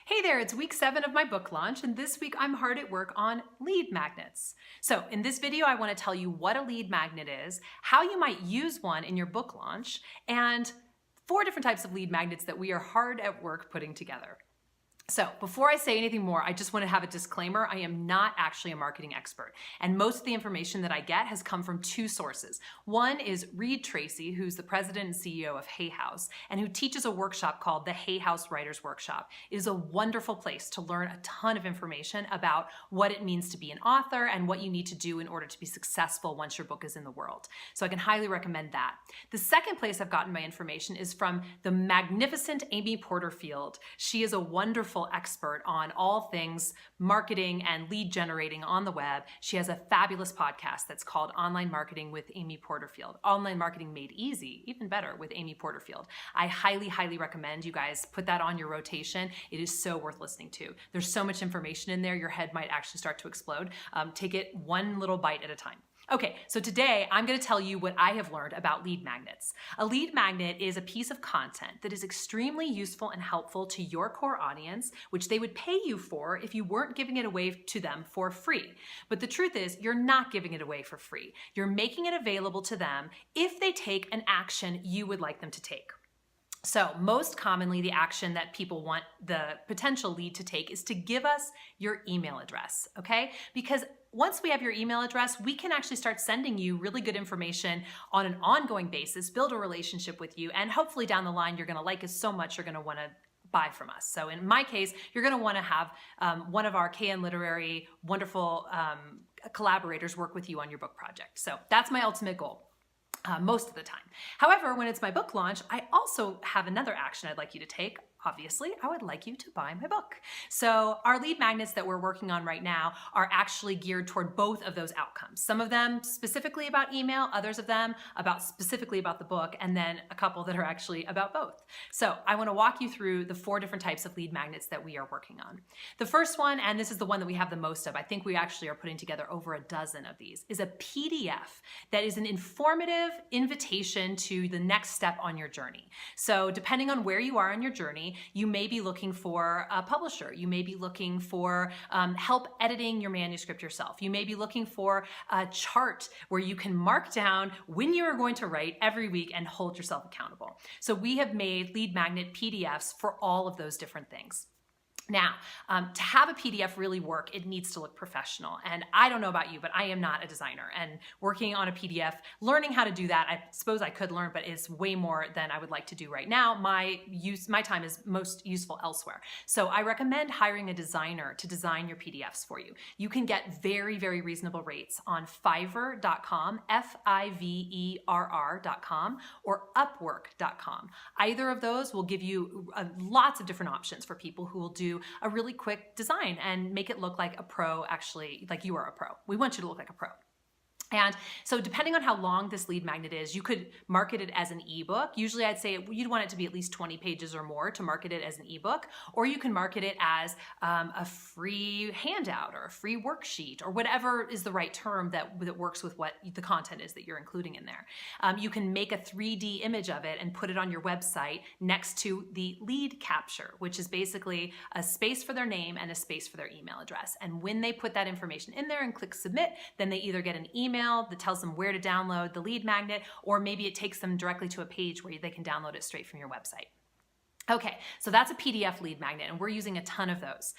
Hey there, it's week 7 of my book launch, and this week I'm hard at work on lead magnets. So in this video, I want to tell you what a lead magnet is, how you might use one in your book launch, and 4 different types of lead magnets that we are hard at work putting together. So before I say anything more, I just want to have a disclaimer. I am not actually a marketing expert, and most of the information that I get has come from 2 sources. One is Reed Tracy, who's the president and CEO of Hay House, and who teaches a workshop called the Hay House Writers Workshop. It is a wonderful place to learn a ton of information about what it means to be an author and what you need to do in order to be successful once your book is in the world. So I can highly recommend that. The second place I've gotten my information is from the magnificent Amy Porterfield. She is a wonderful expert on all things marketing and lead generating on the web. She has a fabulous podcast that's called Online Marketing with Amy Porterfield. Online Marketing Made Easy, even better, with Amy Porterfield. I highly, highly recommend you guys put that on your rotation. It is so worth listening to. There's so much information in there, your head might actually start to explode. Take it one little bite at a time. Okay, so today I'm going to tell you what I have learned about lead magnets. A lead magnet is a piece of content that is extremely useful and helpful to your core audience, which they would pay you for if you weren't giving it away to them for free. But the truth is, you're not giving it away for free. You're making it available to them if they take an action you would like them to take. So most commonly, the action that people want the potential lead to take is to give us your email address, okay? Because once we have your email address, we can actually start sending you really good information on an ongoing basis, build a relationship with you, and hopefully down the line, you're gonna like us so much, you're gonna wanna buy from us. So in my case, you're gonna wanna have one of our KN Literary wonderful collaborators work with you on your book project. So that's my ultimate goal. Most of the time. However, when it's my book launch, I also have another action I'd like you to take. Obviously, I would like you to buy my book. So our lead magnets that we're working on right now are actually geared toward both of those outcomes. Some of them specifically about email, others of them specifically about the book, and then a couple that are actually about both. So I want to walk you through the 4 different types of lead magnets that we are working on. The first one, and this is the one that we have the most of, I think we actually are putting together over a dozen of these, is a PDF that is an informative invitation to the next step on your journey. So depending on where you are on your journey, you may be looking for a publisher. You may be looking for help editing your manuscript yourself. You may be looking for a chart where you can mark down when you are going to write every week and hold yourself accountable. So we have made lead magnet PDFs for all of those different things. Now, to have a PDF really work, it needs to look professional. And I don't know about you, but I am not a designer. And working on a PDF, learning how to do that, I suppose I could learn, but it's way more than I would like to do right now. My time is most useful elsewhere. So I recommend hiring a designer to design your PDFs for you. You can get very, very reasonable rates on Fiverr.com, Fiverr.com, or Upwork.com. Either of those will give you lots of different options for people who will do a really quick design and make it look like a pro, actually, like you are a pro. We want you to look like a pro. And so depending on how long this lead magnet is, you could market it as an ebook. Usually I'd say you'd want it to be at least 20 pages or more to market it as an ebook, or you can market it as a free handout or a free worksheet or whatever is the right term that works with what the content is that you're including in there. You can make a 3D image of it and put it on your website next to the lead capture, which is basically a space for their name and a space for their email address. And when they put that information in there and click submit, then they either get an email that tells them where to download the lead magnet, or maybe it takes them directly to a page where they can download it straight from your website. Okay, so that's a PDF lead magnet, and we're using a ton of those.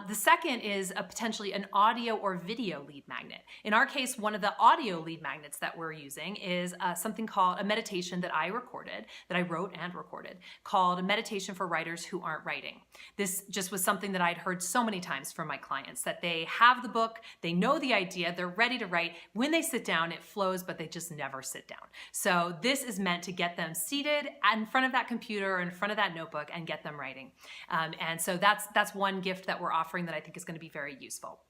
The second is potentially an audio or video lead magnet. In our case, one of the audio lead magnets that we're using is something called a meditation that I wrote and recorded, called a meditation for writers who aren't writing. This just was something that I'd heard so many times from my clients, that they have the book, they know the idea, they're ready to write. When they sit down, it flows, but they just never sit down. So this is meant to get them seated in front of that computer or in front of that notebook and get them writing. And so that's one gift that we're offering that I think is going to be very useful.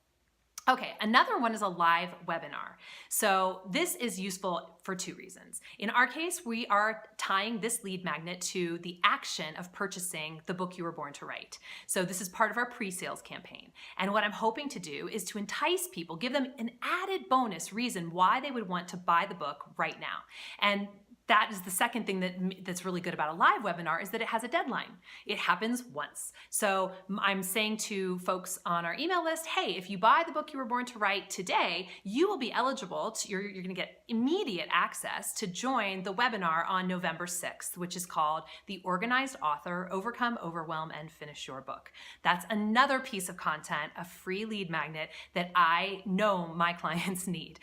Okay, another one is a live webinar. So this is useful for 2 reasons. In our case, we are tying this lead magnet to the action of purchasing the book you were born to write. So this is part of our pre-sales campaign. And what I'm hoping to do is to entice people, give them an added bonus reason why they would want to buy the book right now. And that is the second thing that's really good about a live webinar, is that it has a deadline. It happens once. So I'm saying to folks on our email list, hey, if you buy the book You Were Born to Write today, you will be eligible to, you're going to get immediate access to join the webinar on November 6th, which is called The Organized Author, Overcome, Overwhelm, and Finish Your Book. That's another piece of content, a free lead magnet that I know my clients need.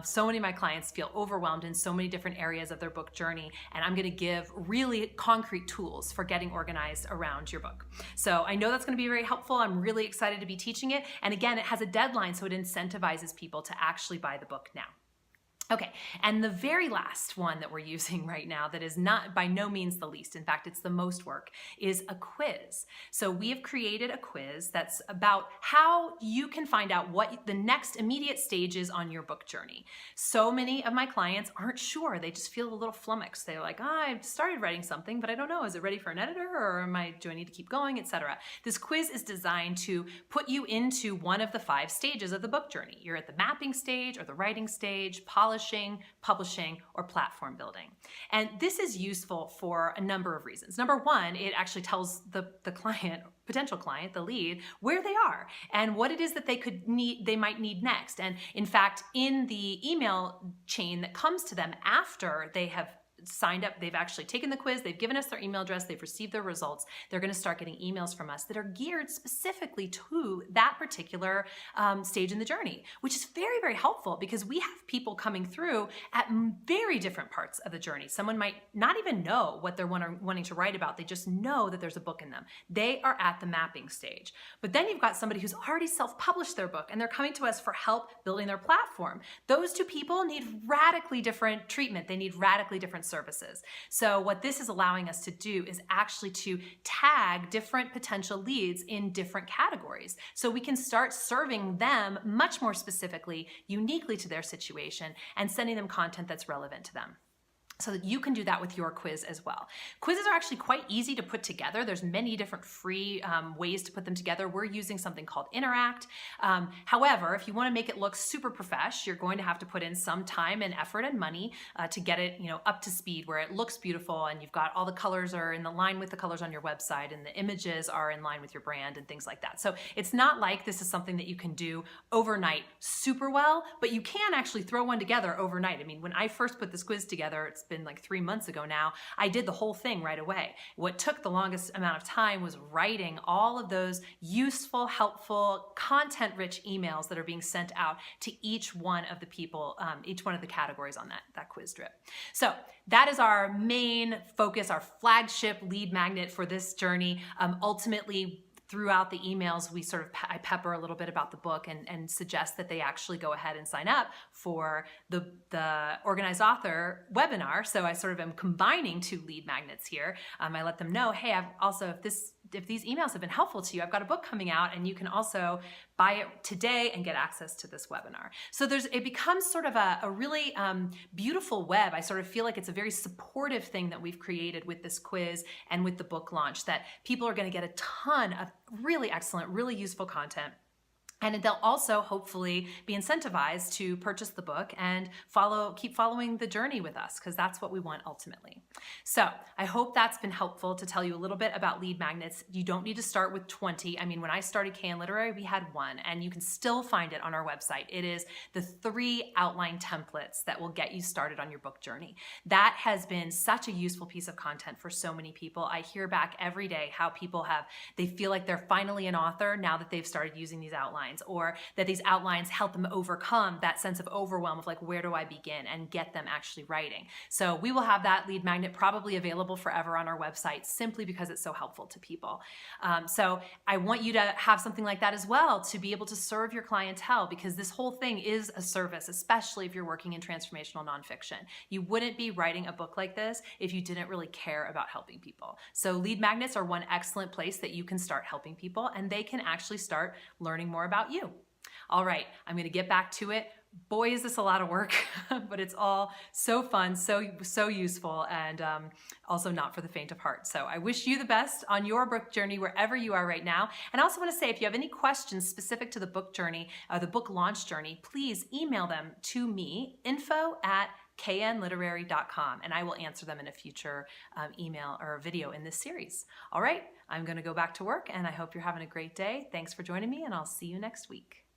So many of my clients feel overwhelmed in so many different areas of their book journey, and I'm going to give really concrete tools for getting organized around your book. So I know that's going to be very helpful. I'm really excited to be teaching it. And again, it has a deadline, so it incentivizes people to actually buy the book now. Okay, and the very last one that we're using right now that is not by no means the least, in fact, it's the most work, is a quiz. So we have created a quiz that's about how you can find out what the next immediate stage is on your book journey. So many of my clients aren't sure. They just feel a little flummoxed. They're like, I've started writing something, but I don't know. Is it ready for an editor, or do I need to keep going, etc. This quiz is designed to put you into one of the 5 stages of the book journey. You're at the mapping stage or the writing stage, publishing, or platform building. And this is useful for a number of reasons. Number one, it actually tells the client, potential client, the lead, where they are and what it is that they might need next. And in fact, in the email chain that comes to them after they have signed up, they've actually taken the quiz, they've given us their email address, they've received their results, they're going to start getting emails from us that are geared specifically to that particular stage in the journey, which is very, very helpful because we have people coming through at very different parts of the journey. Someone might not even know what they're wanting to write about. They just know that there's a book in them. They are at the mapping stage. But then you've got somebody who's already self-published their book and they're coming to us for help building their platform. Those two people need radically different treatment. They need radically different services. So what this is allowing us to do is actually to tag different potential leads in different categories. So we can start serving them much more specifically, uniquely to their situation, and sending them content that's relevant to them. So that you can do that with your quiz as well. Quizzes are actually quite easy to put together. There's many different free ways to put them together. We're using something called Interact. However, if you want to make it look super profesh, you're going to have to put in some time and effort and money to get it, up to speed where it looks beautiful and you've got all the colors are in line with the colors on your website and the images are in line with your brand and things like that. So it's not like this is something that you can do overnight super well, but you can actually throw one together overnight. I mean, when I first put this quiz together, it's been like 3 months ago now, I did the whole thing right away. What took the longest amount of time was writing all of those useful, helpful, content-rich emails that are being sent out to each one of the people, each one of the categories on that quiz drip. So that is our main focus, our flagship lead magnet for this journey. Ultimately, throughout the emails, I pepper a little bit about the book and suggest that they actually go ahead and sign up for the Organized Author webinar. So I sort of am combining 2 lead magnets here. I let them know, hey, I've also, if these emails have been helpful to you, I've got a book coming out and you can also buy it today and get access to this webinar. So it becomes sort of a really beautiful web. I sort of feel like it's a very supportive thing that we've created with this quiz and with the book launch, that people are going to get a ton of really excellent, really useful content. And they'll also hopefully be incentivized to purchase the book and keep following the journey with us, because that's what we want ultimately. So I hope that's been helpful to tell you a little bit about lead magnets. You don't need to start with 20. I mean, when I started KN Literary, we had 1, and you can still find it on our website. It is the 3 outline templates that will get you started on your book journey. That has been such a useful piece of content for so many people. I hear back every day how people they feel like they're finally an author now that they've started using these outlines, or that these outlines help them overcome that sense of overwhelm of like, where do I begin, and get them actually writing. So we will have that lead magnet probably available forever on our website, simply because it's so helpful to people. So I want you to have something like that as well, to be able to serve your clientele, because this whole thing is a service, especially if you're working in transformational nonfiction. You wouldn't be writing a book like this if you didn't really care about helping people. So lead magnets are one excellent place that you can start helping people, and they can actually start learning more about you. All right, I'm going to get back to it. Boy, is this a lot of work, but it's all so fun, so useful, and also not for the faint of heart. So I wish you the best on your book journey wherever you are right now. And I also want to say, if you have any questions specific to the book journey, the book launch journey, please email them to me, info@ knliterary.com, and I will answer them in a future email or video in this series. All right, I'm going to go back to work, and I hope you're having a great day. Thanks for joining me, and I'll see you next week.